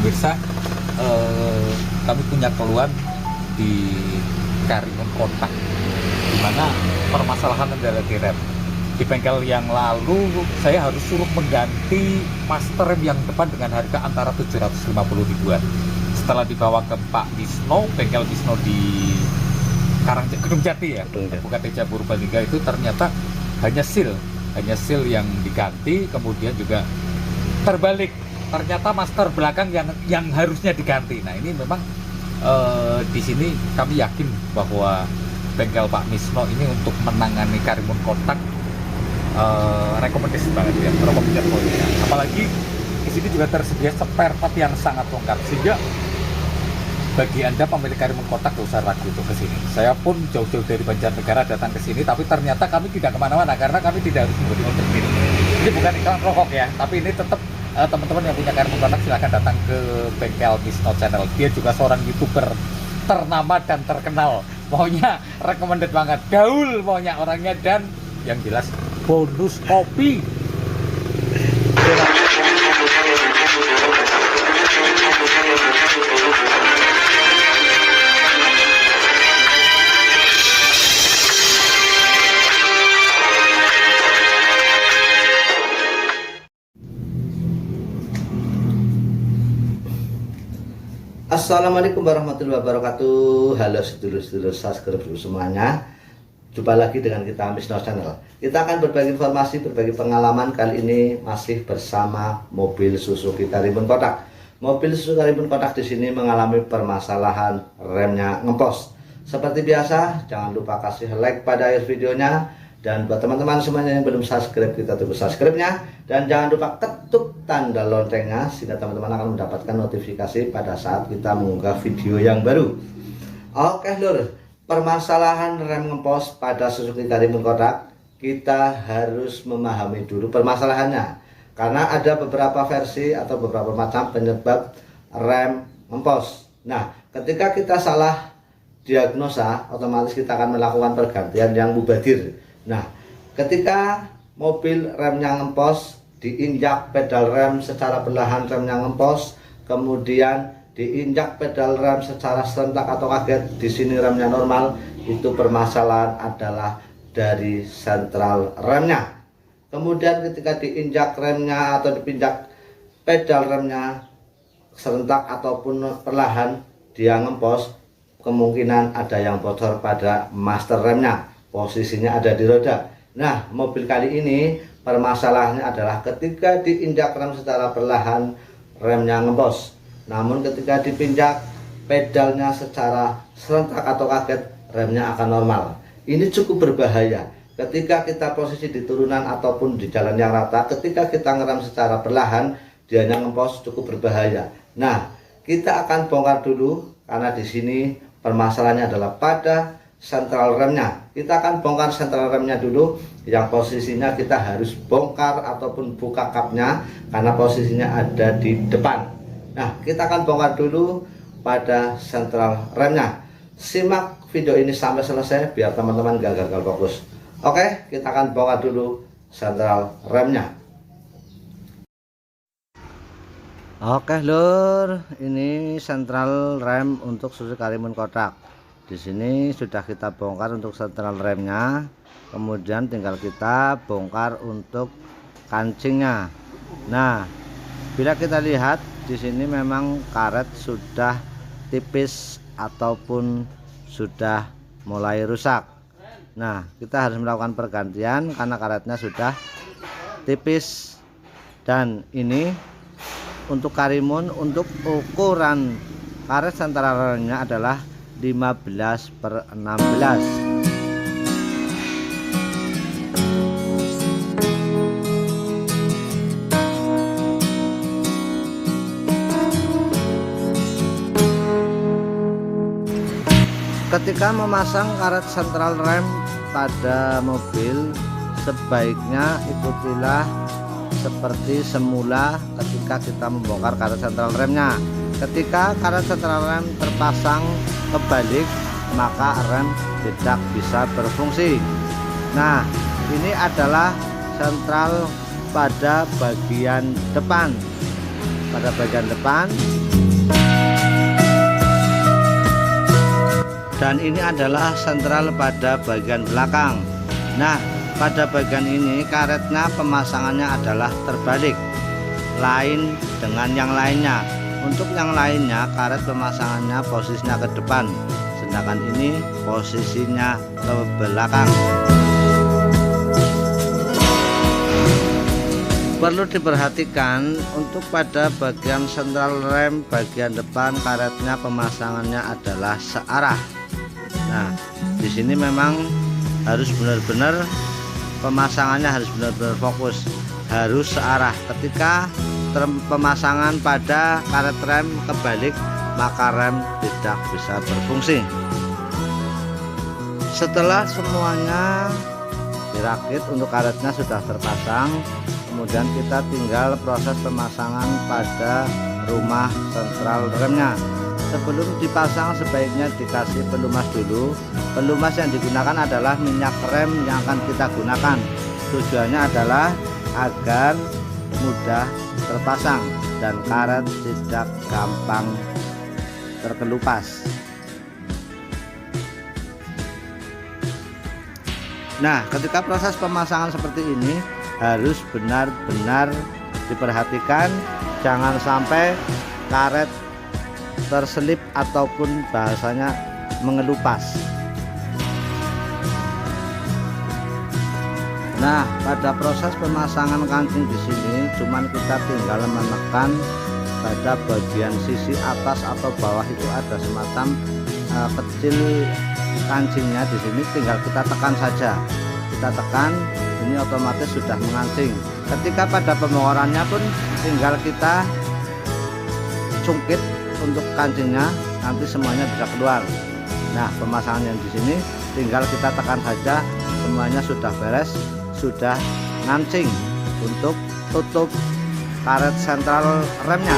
pemirsa, kami punya keluhan di Karimun Kota, di mana permasalahan adalah di rem. Di bengkel yang lalu saya harus suruh mengganti master rem yang depan dengan harga antara 750 ribuan. Setelah dibawa ke Pak Wisno, bengkel Wisno di Gedung Jati ya, bukan Teja Purbalingga, itu ternyata hanya seal yang diganti, kemudian juga terbalik, ternyata master belakang yang harusnya diganti. Nah ini memang di sini kami yakin bahwa bengkel Pak Wisno ini untuk menangani Karimun Kota rekomendasi banget ya, rekomendasi poinnya. Apalagi di sini juga tersedia spare part yang sangat lengkap, sehingga bagi Anda pemilik Karimun Kota gak usah ragu untuk ke sini. Saya pun jauh-jauh dari Banjarnegara datang ke sini, tapi ternyata kami tidak kemana-mana karena kami tidak harus membeli untuk ini. Ini bukan iklan rokok ya, tapi ini tetap teman-teman yang punya Karimun Kota silahkan datang ke bengkel Wisno Channel. Dia juga seorang YouTuber ternama dan terkenal. Maunya recommended banget, gaul maunya orangnya, dan yang jelas bonus kopi. Assalamualaikum warahmatullahi wabarakatuh. Halo sedulur-sedulur subscriber semuanya. Jumpa lagi dengan kita Wisno Channel. Kita akan berbagi informasi, berbagi pengalaman. Kali ini masih bersama mobil Suzuki Karimun Kotak. Mobil Suzuki Karimun Kotak di sini mengalami permasalahan remnya ngempos. Seperti biasa, jangan lupa kasih like pada akhir videonya. Dan buat teman-teman semuanya yang belum subscribe, kita tunggu subscribe-nya. Dan jangan lupa ketuk tanda loncengnya sehingga teman-teman akan mendapatkan notifikasi pada saat kita mengunggah video yang baru. Oke lur, permasalahan rem ngempos pada Suzuki Karimun Kotak, kita harus memahami dulu permasalahannya. Karena ada beberapa versi atau beberapa macam penyebab rem ngempos. Nah, ketika kita salah diagnosa, otomatis kita akan melakukan pergantian yang mubadir. Nah, ketika mobil remnya ngempos, diinjak pedal rem secara perlahan, remnya ngempos, kemudian diinjak pedal rem secara serentak atau kaget, di sini remnya normal, itu permasalahan adalah dari sentral remnya. Kemudian ketika diinjak remnya atau dipinjak pedal remnya serentak ataupun perlahan, dia ngempos, kemungkinan ada yang bocor pada master remnya, posisinya ada di roda. Nah, mobil kali ini permasalahannya adalah ketika diinjak rem secara perlahan, remnya ngempos. Namun ketika dipinjak pedalnya secara serentak atau kaget, remnya akan normal. Ini cukup berbahaya. Ketika kita posisi di turunan ataupun di jalan yang rata, ketika kita ngerem secara perlahan, dianya ngempos, cukup berbahaya. Nah, kita akan bongkar dulu karena di sini permasalahannya adalah pada sentral remnya. Kita akan bongkar sentral remnya dulu, yang posisinya kita harus bongkar ataupun buka kapnya karena posisinya ada di depan. Nah, kita akan bongkar dulu pada sentral remnya. Simak video ini sampai selesai biar teman-teman gak gagal fokus. Oke, kita akan bongkar dulu sentral remnya. Oke lur, ini sentral rem untuk Suzuki Karimun Kotak. Di sini sudah kita bongkar untuk sentral remnya, kemudian tinggal kita bongkar untuk kancingnya. Nah, bila kita lihat di sini memang karet sudah tipis ataupun sudah mulai rusak. Nah, kita harus melakukan pergantian karena karetnya sudah tipis. Dan ini untuk Karimun, untuk ukuran karet sentral remnya adalah 15/16. Ketika memasang karet sentral rem pada mobil, sebaiknya ikutilah seperti semula ketika kita membongkar karet sentral remnya. Ketika karet sentral rem terpasang kebalik, maka rem tidak bisa berfungsi. Nah, ini adalah sentral pada bagian depan. Pada bagian depan dan ini adalah sentral pada bagian belakang. Nah, pada bagian ini karetnya pemasangannya adalah terbalik, lain dengan yang lainnya. Untuk yang lainnya karet pemasangannya posisinya ke depan, sedangkan ini posisinya ke belakang. Perlu diperhatikan untuk pada bagian sentral rem bagian depan karetnya pemasangannya adalah searah. Nah, di sini memang harus benar-benar pemasangannya harus benar-benar fokus, harus searah. Ketika pemasangan pada karet rem kebalik, maka rem tidak bisa berfungsi. Setelah semuanya dirakit, untuk karetnya sudah terpasang, kemudian kita tinggal proses pemasangan pada rumah sentral remnya. Sebelum dipasang sebaiknya dikasih pelumas dulu. Pelumas yang digunakan adalah minyak rem yang akan kita gunakan. Tujuannya adalah agar mudah terpasang dan karet tidak gampang terkelupas. Nah, ketika proses pemasangan seperti ini harus benar-benar diperhatikan, jangan sampai karet terselip ataupun bahasanya mengelupas. Nah, pada proses pemasangan kancing di sini cuman kita tinggal menekan pada bagian sisi atas atau bawah, itu ada semacam kecil kancingnya. Di sini tinggal kita tekan saja. Kita tekan, ini otomatis sudah mengancing. Ketika pada pembongkarannya pun tinggal kita cungkit untuk kancingnya, nanti semuanya bisa keluar. Nah, pemasangan yang di sini tinggal kita tekan saja, semuanya sudah beres, sudah ngancing untuk tutup karet sentral remnya.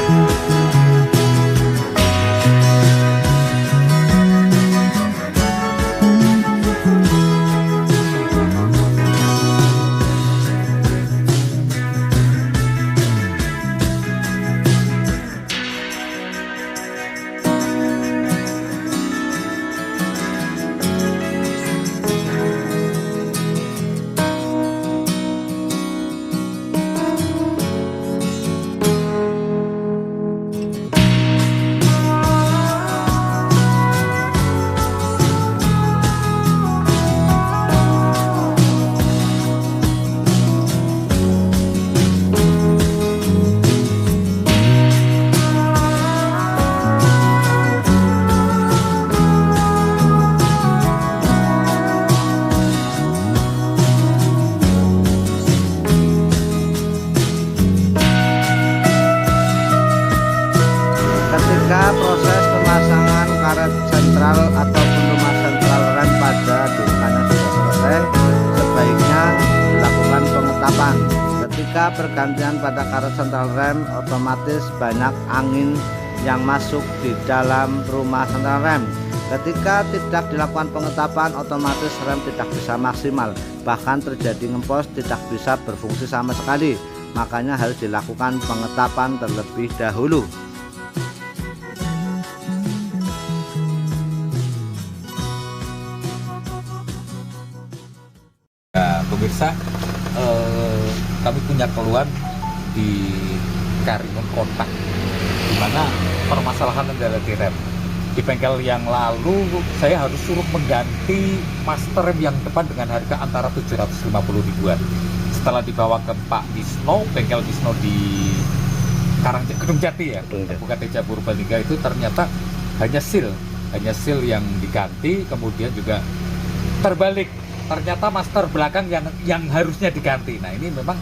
Ketika proses pemasangan karet sentral ataupun rumah sentral rem pada dukanya sudah selesai, sebaiknya dilakukan pengetapan. Ketika pergantian pada karet sentral rem, otomatis banyak angin yang masuk di dalam rumah sentral rem. Ketika tidak dilakukan pengetapan, otomatis rem tidak bisa maksimal, bahkan terjadi ngempos, tidak bisa berfungsi sama sekali. Makanya harus dilakukan pengetapan terlebih dahulu. Pemirsa, kami punya keluhan di Karimun Kota, di mana permasalahan adalah di rem. Di bengkel yang lalu saya harus suruh mengganti master rem yang depan dengan harga antara 750 ribuan. Setelah dibawa ke Pak Wisno, bengkel Wisno di Gunung Jati ya, bukan Teja Purbalingga, itu ternyata hanya seal yang diganti, kemudian juga terbalik. Ternyata master belakang yang harusnya diganti. Nah, ini memang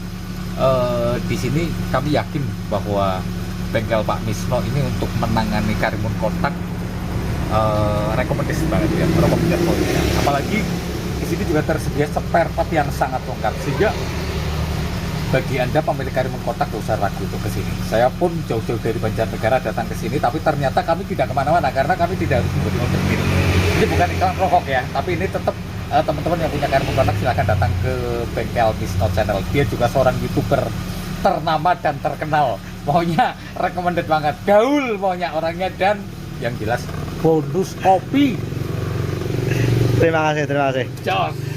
di sini kami yakin bahwa bengkel Pak Misno ini untuk menangani Karimun Kota rekomendasi banget ya, rekomendasi. Apalagi di sini juga tersedia spare part yang sangat lengkap, sehingga bagi Anda pemilik Karimun Kota gak usah ragu untuk ke sini. Saya pun jauh-jauh dari Banjarnegara datang ke sini, tapi ternyata kami tidak kemana-mana karena kami tidak harus membeli untuk ini. Ini bukan iklan rokok ya, tapi ini tetap teman-teman yang punya Karimun Kota silahkan datang ke bengkel Misno Channel. Dia juga seorang YouTuber ternama dan terkenal. Pokoknya recommended banget, gaul pokoknya orangnya, dan yang jelas bonus kopi Terima kasih, terima kasih. Jos.